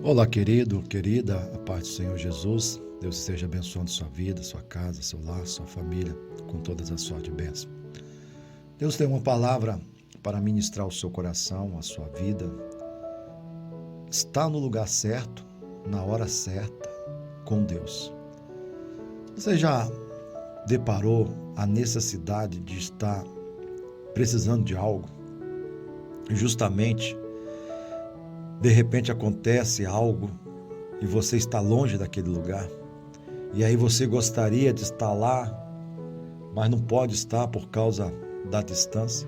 Olá, querido, querida, a paz do Senhor Jesus. Deus esteja abençoando sua vida, sua casa, seu lar, sua família, com todas as sortes e bênçãos. Deus tem uma palavra para ministrar o seu coração, a sua vida. Está no lugar certo, na hora certa, com Deus. Você já deparou a necessidade de estar precisando de algo? E justamente, de repente acontece algo e você está longe daquele lugar. E aí você gostaria de estar lá, mas não pode estar por causa da distância.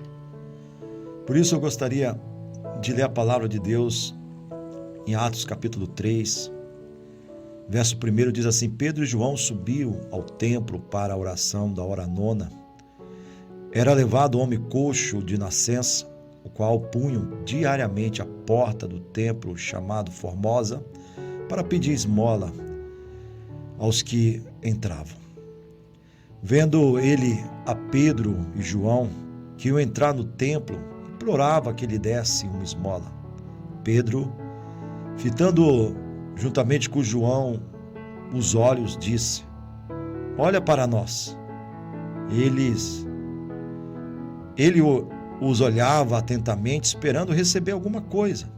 Por isso eu gostaria de ler a palavra de Deus em Atos capítulo 3, verso 1 diz assim: Pedro e João subiam ao templo para a oração da hora nona. Era levado um homem coxo de nascença, o qual punham diariamente à porta do templo chamado Formosa para pedir esmola aos que entravam. Vendo ele a Pedro e João, que iam entrar no templo, implorava que lhe desse uma esmola. Pedro, fitando juntamente com João os olhos, disse: Olha para nós. Ele os olhava atentamente, esperando receber alguma coisa.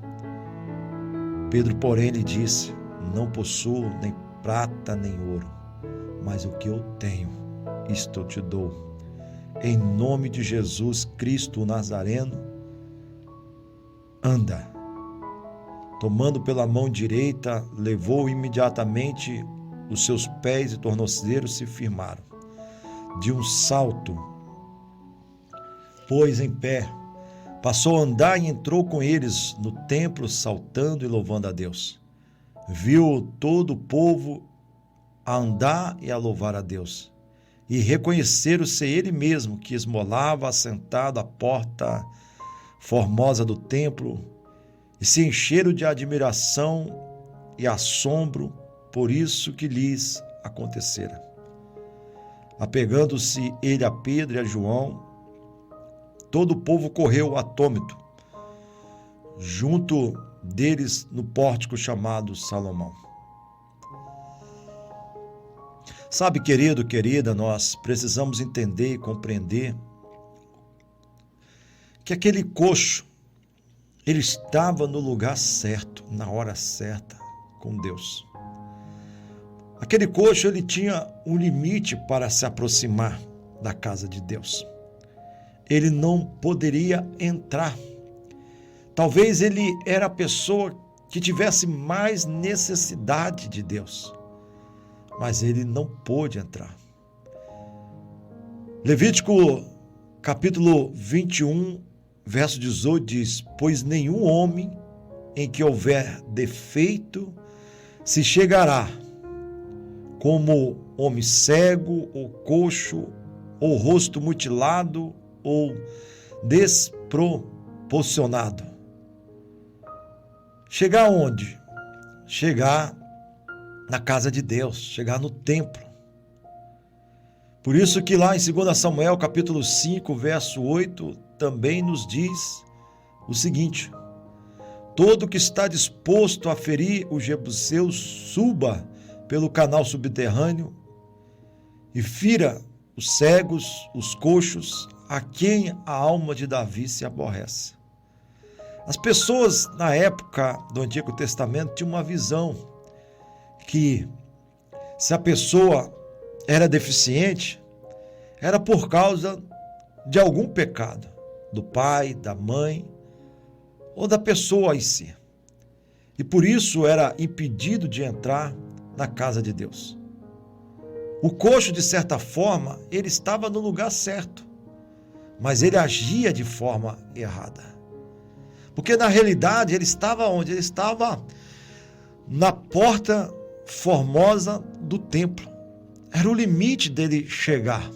Pedro, porém, lhe disse: Não possuo nem prata nem ouro, mas o que eu tenho, isto eu te dou. Em nome de Jesus Cristo o Nazareno, anda. Tomando pela mão direita, levou imediatamente os seus pés e tornozelos se firmaram. De um salto, pôs em pé, passou a andar e entrou com eles no templo, saltando e louvando a Deus. Viu todo o povo a andar e a louvar a Deus, e reconheceram ser ele mesmo que esmolava assentado à porta formosa do templo, e se encheram de admiração e assombro por isso que lhes acontecera. Apegando-se ele a Pedro e a João, todo o povo correu atônito, junto deles no pórtico chamado Salomão. Sabe, querido, querida, nós precisamos entender e compreender que aquele coxo, ele estava no lugar certo, na hora certa, com Deus. Aquele coxo, ele tinha um limite para se aproximar da casa de Deus. Ele não poderia entrar. Talvez ele era a pessoa que tivesse mais necessidade de Deus, mas ele não pôde entrar. Levítico capítulo 21, verso 18 diz: Pois nenhum homem em que houver defeito se chegará, como homem cego ou coxo, ou rosto mutilado, ou desproporcionado. Chegar onde? Chegar na casa de Deus, chegar no templo. Por isso que lá em 2 Samuel, capítulo 5, verso 8, também nos diz o seguinte: Todo que está disposto a ferir os jebuseus, suba pelo canal subterrâneo e fira os cegos, os coxos, a quem a alma de Davi se aborrece. As pessoas na época do Antigo Testamento tinham uma visão que se a pessoa era deficiente, era por causa de algum pecado, do pai, da mãe ou da pessoa em si. E por isso era impedido de entrar na casa de Deus. O coxo, de certa forma, ele estava no lugar certo, mas ele agia de forma errada. Porque na realidade ele estava onde? Ele estava na porta formosa do templo. Era o limite dele chegar.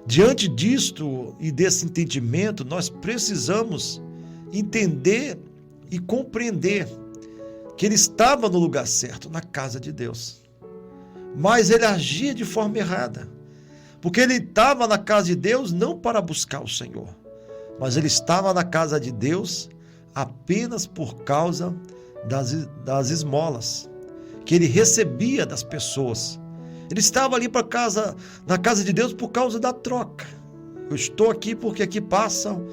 Diante disto e desse entendimento, nós precisamos entender e compreender que ele estava no lugar certo, na casa de Deus. Mas ele agia de forma errada. Porque ele estava na casa de Deus não para buscar o Senhor, mas ele estava na casa de Deus apenas por causa das esmolas que ele recebia das pessoas. Ele estava ali na casa de Deus por causa da troca. Eu estou aqui porque aqui passam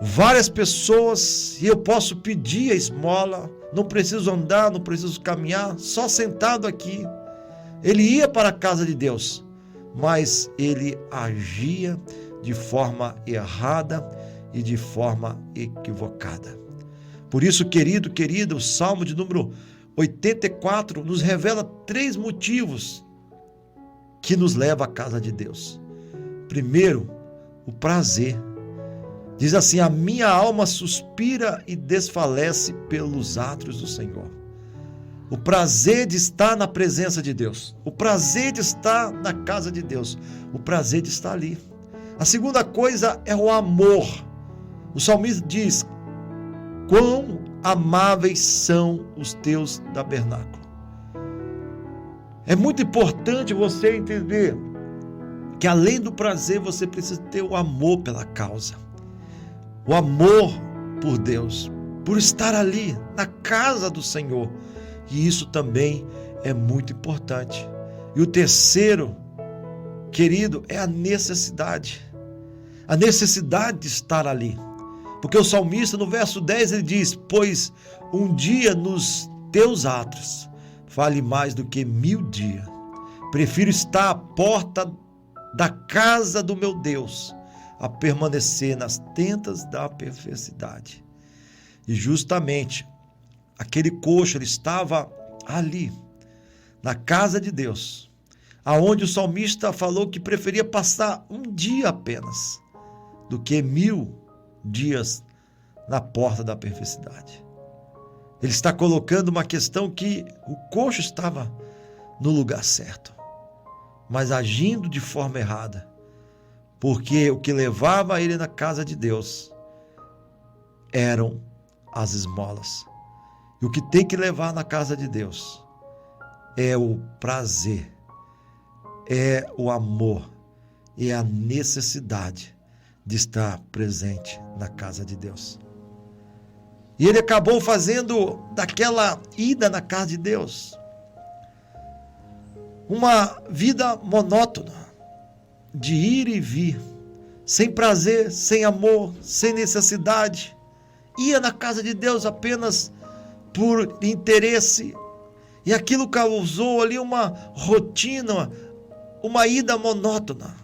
várias pessoas e eu posso pedir a esmola, não preciso andar, não preciso caminhar, só sentado aqui. Ele ia para a casa de Deus, mas ele agia de forma errada e de forma equivocada. Por isso, querido, o Salmo de número 84 nos revela 3 motivos que nos leva à casa de Deus. Primeiro, o prazer. Diz assim: a minha alma suspira e desfalece pelos átrios do Senhor. O prazer de estar na presença de Deus, o prazer de estar na casa de Deus, o prazer de estar ali. A segunda coisa é o amor. O salmista diz: quão amáveis são os teus tabernáculos. É muito importante você entender que além do prazer, você precisa ter o amor pela causa. O amor por Deus, por estar ali na casa do Senhor. E isso também é muito importante. E o terceiro, querido, é a necessidade. A necessidade de estar ali. Porque o salmista, no verso 10, ele diz: pois um dia nos teus átrios vale mais do que 1000 dias. Prefiro estar à porta da casa do meu Deus a permanecer nas tendas da perversidade. E justamente aquele coxo, ele estava ali, na casa de Deus, aonde o salmista falou que preferia passar um dia apenas do que 1000 dias na porta da perversidade. Ele está colocando uma questão que o coxo estava no lugar certo, mas agindo de forma errada, porque o que levava ele na casa de Deus eram as esmolas. E o que tem que levar na casa de Deus é o prazer, é o amor, é a necessidade de estar presente na casa de Deus. E ele acabou fazendo daquela ida na casa de Deus uma vida monótona, de ir e vir, sem prazer, sem amor, sem necessidade. Ia na casa de Deus apenas por interesse, e aquilo causou ali uma rotina, uma ida monótona,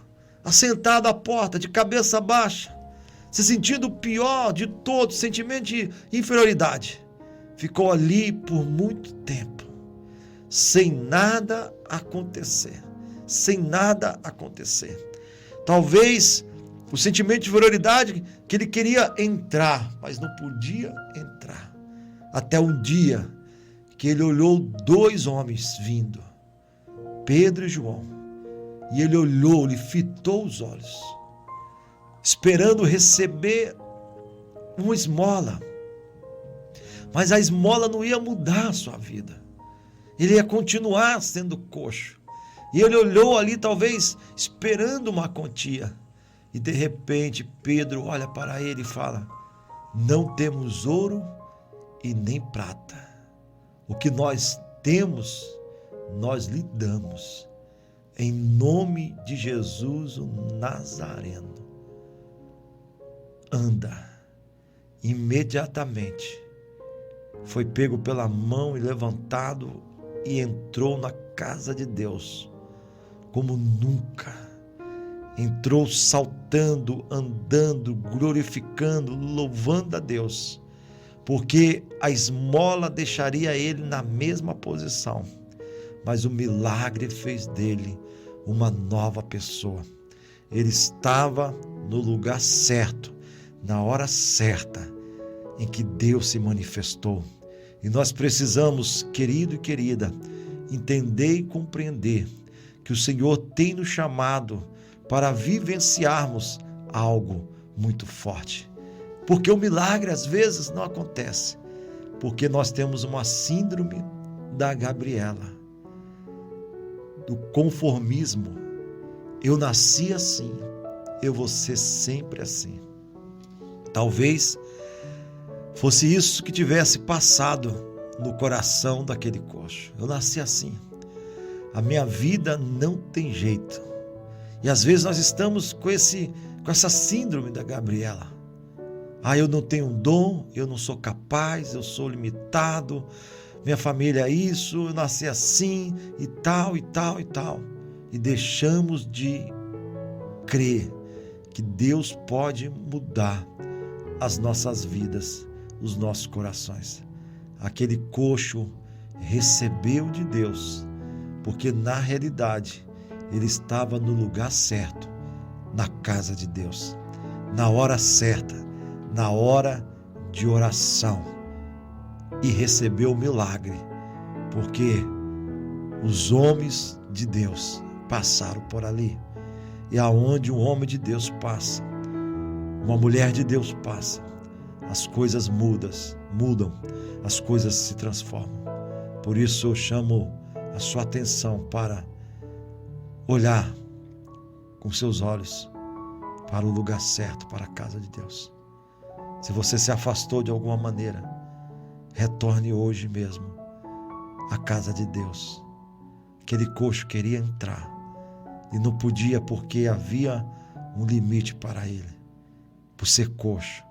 assentado à porta, de cabeça baixa, se sentindo o pior de todos, sentimento de inferioridade. Ficou ali por muito tempo, sem nada acontecer, sem nada acontecer. Talvez o sentimento de inferioridade, que ele queria entrar, mas não podia entrar. Até um dia que ele olhou 2 homens vindo, Pedro e João, e ele olhou, ele fitou os olhos, esperando receber uma esmola, mas a esmola não ia mudar a sua vida, ele ia continuar sendo coxo. E ele olhou ali, talvez esperando uma quantia, e de repente Pedro olha para ele e fala: não temos ouro e nem prata, o que nós temos, nós lhe damos, em nome de Jesus o Nazareno. Anda. Imediatamente foi pego pela mão e levantado e entrou na casa de Deus como nunca. Entrou saltando, andando, glorificando, louvando a Deus, porque a esmola deixaria ele na mesma posição, mas o milagre fez dele uma nova pessoa. Ele estava no lugar certo, na hora certa, em que Deus se manifestou. E nós precisamos, querido e querida, entender e compreender que o Senhor tem nos chamado para vivenciarmos algo muito forte. Porque o milagre às vezes não acontece, porque nós temos uma síndrome da Gabriela, do conformismo. Eu nasci assim, eu vou ser sempre assim. Talvez fosse isso que tivesse passado no coração daquele coxo. Eu nasci assim. A minha vida não tem jeito. E às vezes nós estamos com essa síndrome da Gabriela. Eu não tenho um dom, eu não sou capaz, eu sou limitado, minha família é isso, eu nasci assim e tal, e tal, e tal. E deixamos de crer que Deus pode mudar as nossas vidas, os nossos corações. Aquele coxo recebeu de Deus, porque na realidade ele estava no lugar certo, na casa de Deus, na hora certa, na hora de oração, e recebeu o milagre, porque os homens de Deus passaram por ali. E aonde um homem de Deus passa, uma mulher de Deus passa, as coisas mudam, as coisas se transformam. Por isso eu chamo a sua atenção para olhar com seus olhos para o lugar certo, para a casa de Deus. Se você se afastou de alguma maneira, retorne hoje mesmo à casa de Deus. Aquele coxo queria entrar e não podia, porque havia um limite para ele, por ser coxo.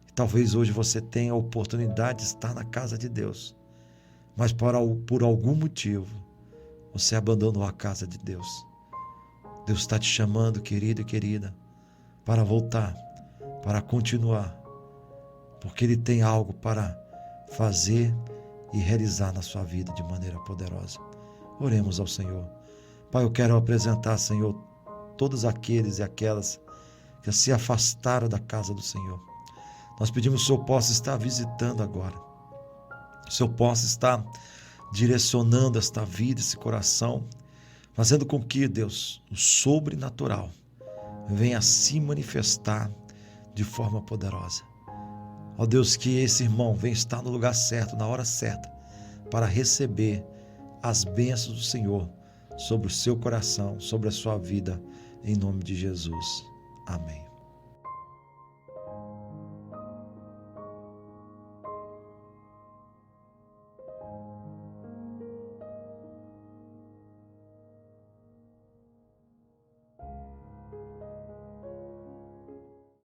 E talvez hoje você tenha a oportunidade de estar na casa de Deus, mas por algum motivo você abandonou a casa de Deus. Deus está te chamando, querido e querida, para voltar, para continuar, porque Ele tem algo para fazer e realizar na sua vida de maneira poderosa. Oremos ao Senhor. Pai, eu quero apresentar, Senhor, todos aqueles e aquelas que se afastaram da casa do Senhor. Nós pedimos que o Senhor possa estar visitando agora. O Senhor possa estar direcionando esta vida, esse coração, fazendo com que, Deus, o sobrenatural venha se manifestar de forma poderosa. Ó Deus, que esse irmão venha estar no lugar certo, na hora certa, para receber as bênçãos do Senhor sobre o seu coração, sobre a sua vida, em nome de Jesus. Amém.